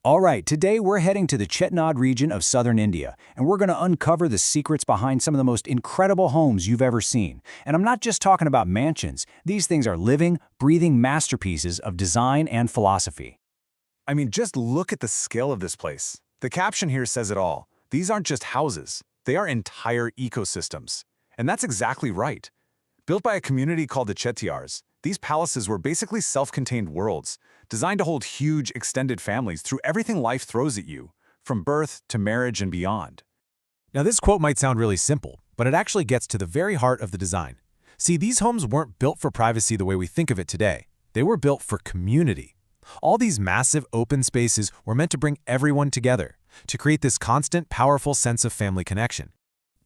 All right, today we're heading to the Chettinad region of southern India, and we're going to uncover the secrets behind some of the most incredible homes you've ever seen. And I'm not just talking about mansions. These things are living, breathing masterpieces of design and philosophy. I mean, just look at the scale of this place. The caption here says it all. These aren't just houses, they are entire ecosystems. And that's exactly right. Built by a community called the Chettiards, these palaces were basically self-contained worlds, designed to hold huge, extended families through everything life throws at you, from birth to marriage and beyond. Now, this quote might sound really simple, but it actually gets to the very heart of the design. See, these homes weren't built for privacy the way we think of it today. They were built for community. All these massive open spaces were meant to bring everyone together, to create this constant, powerful sense of family connection.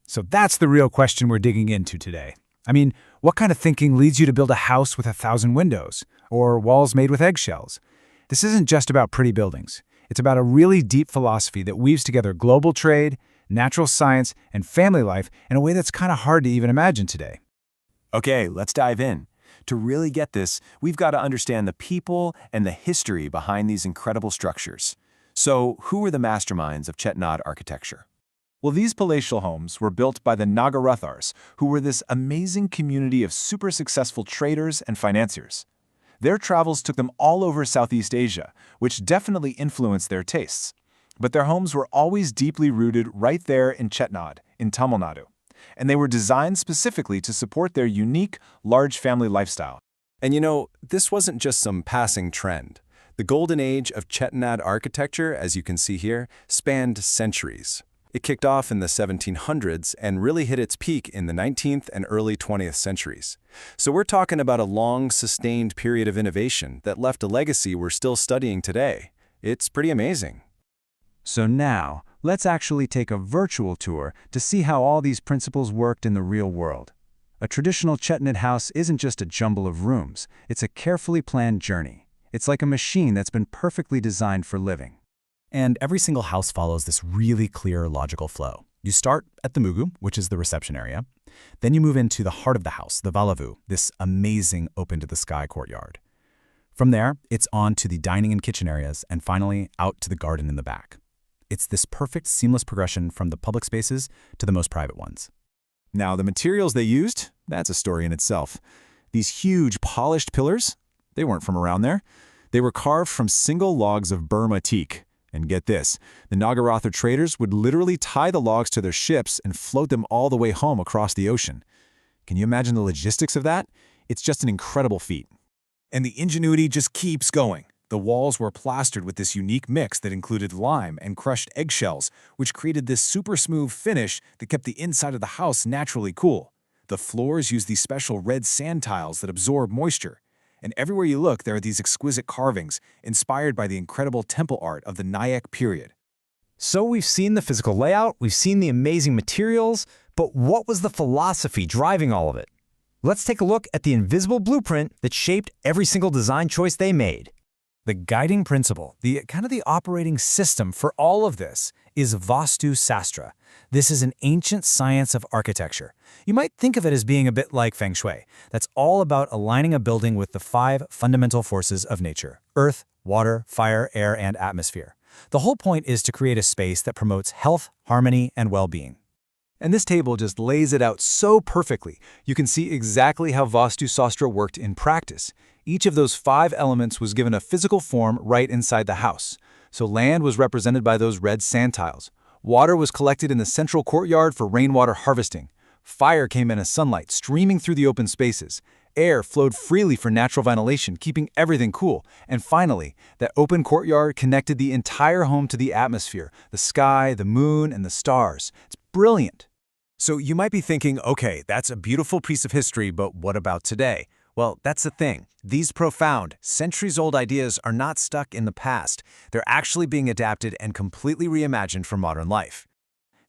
So that's the real question we're digging into today. I mean, what kind of thinking leads you to build a house with 1,000 windows, or walls made with eggshells? This isn't just about pretty buildings. It's about a really deep philosophy that weaves together global trade, natural science, and family life in a way that's kind of hard to even imagine today. Okay, let's dive in. To really get this, we've got to understand the people and the history behind these incredible structures. So, who were the masterminds of Chettinad architecture? Well, these palatial homes were built by the Nagarathars, who were this amazing community of super successful traders and financiers. Their travels took them all over Southeast Asia, which definitely influenced their tastes. But their homes were always deeply rooted right there in Chettinad, in Tamil Nadu. And they were designed specifically to support their unique, large family lifestyle. And you know, this wasn't just some passing trend. The golden age of Chettinad architecture, as you can see here, spanned centuries. It kicked off in the 1700s and really hit its peak in the 19th and early 20th centuries. So we're talking about a long, sustained period of innovation that left a legacy we're still studying today. It's pretty amazing. So now, let's actually take a virtual tour to see how all these principles worked in the real world. A traditional Chettinad house isn't just a jumble of rooms, it's a carefully planned journey. It's like a machine that's been perfectly designed for living. And every single house follows this really clear, logical flow. You start at the mugu, which is the reception area. Then you move into the heart of the house, the valavu, this amazing open-to-the-sky courtyard. From there, it's on to the dining and kitchen areas, and finally out to the garden in the back. It's this perfect, seamless progression from the public spaces to the most private ones. Now, the materials they used, that's a story in itself. These huge polished pillars, they weren't from around there. They were carved from single logs of Burma teak. And get this, the Nagarathar traders would literally tie the logs to their ships and float them all the way home across the ocean. Can you imagine the logistics of that? It's just an incredible feat. And the ingenuity just keeps going. The walls were plastered with this unique mix that included lime and crushed eggshells, which created this super smooth finish that kept the inside of the house naturally cool. The floors used these special red sand tiles that absorb moisture. And everywhere you look, there are these exquisite carvings, inspired by the incredible temple art of the Nayak period. So we've seen the physical layout, we've seen the amazing materials, but what was the philosophy driving all of it? Let's take a look at the invisible blueprint that shaped every single design choice they made. The guiding principle, the operating system for all of this is Vastu Sastra. This is an ancient science of architecture. You might think of it as being a bit like Feng Shui. That's all about aligning a building with the 5 fundamental forces of nature: earth, water, fire, air, and atmosphere. The whole point is to create a space that promotes health, harmony, and well-being. And this table just lays it out so perfectly. You can see exactly how Vastu Sastra worked in practice. Each of those 5 elements was given a physical form right inside the house. So land was represented by those red sand tiles. Water was collected in the central courtyard for rainwater harvesting. Fire came in as sunlight streaming through the open spaces. Air flowed freely for natural ventilation, keeping everything cool. And finally, that open courtyard connected the entire home to the atmosphere, the sky, the moon, and the stars. It's brilliant. So you might be thinking, okay, that's a beautiful piece of history, but what about today? Well, that's the thing. These profound, centuries-old ideas are not stuck in the past. They're actually being adapted and completely reimagined for modern life.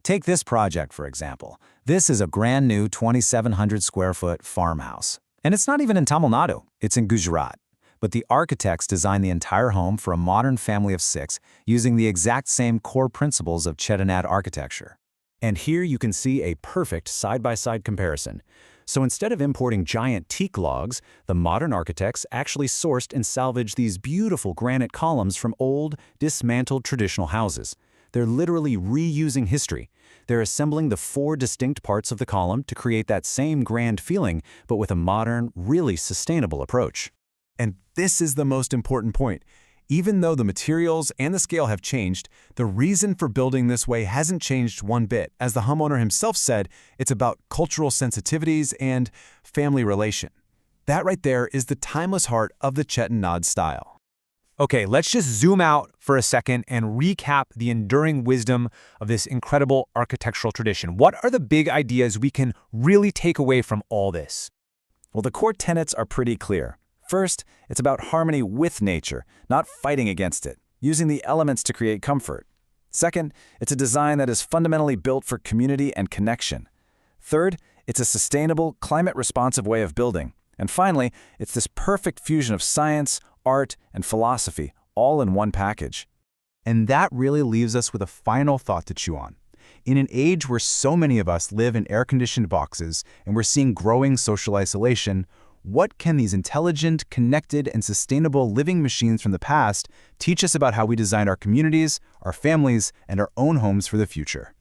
Take this project, for example. This is a brand new 2,700 square foot farmhouse. And it's not even in Tamil Nadu, it's in Gujarat. But the architects designed the entire home for a modern family of 6 using the exact same core principles of Chettinad architecture. And here you can see a perfect side-by-side comparison. So instead of importing giant teak logs, the modern architects actually sourced and salvaged these beautiful granite columns from old, dismantled traditional houses. They're literally reusing history. They're assembling the 4 distinct parts of the column to create that same grand feeling, but with a modern, really sustainable approach. And this is the most important point. Even though the materials and the scale have changed, the reason for building this way hasn't changed one bit. As the homeowner himself said, it's about cultural sensitivities and family relation. That right there is the timeless heart of the Chettinad style. Okay, let's just zoom out for a second and recap the enduring wisdom of this incredible architectural tradition. What are the big ideas we can really take away from all this? Well, the core tenets are pretty clear. First, it's about harmony with nature, not fighting against it, using the elements to create comfort. Second, it's a design that is fundamentally built for community and connection. Third, it's a sustainable, climate-responsive way of building. And finally, it's this perfect fusion of science, art, and philosophy, all in one package. And that really leaves us with a final thought to chew on. In an age where so many of us live in air-conditioned boxes and we're seeing growing social isolation, what can these intelligent, connected, and sustainable living machines from the past teach us about how we design our communities, our families, and our own homes for the future?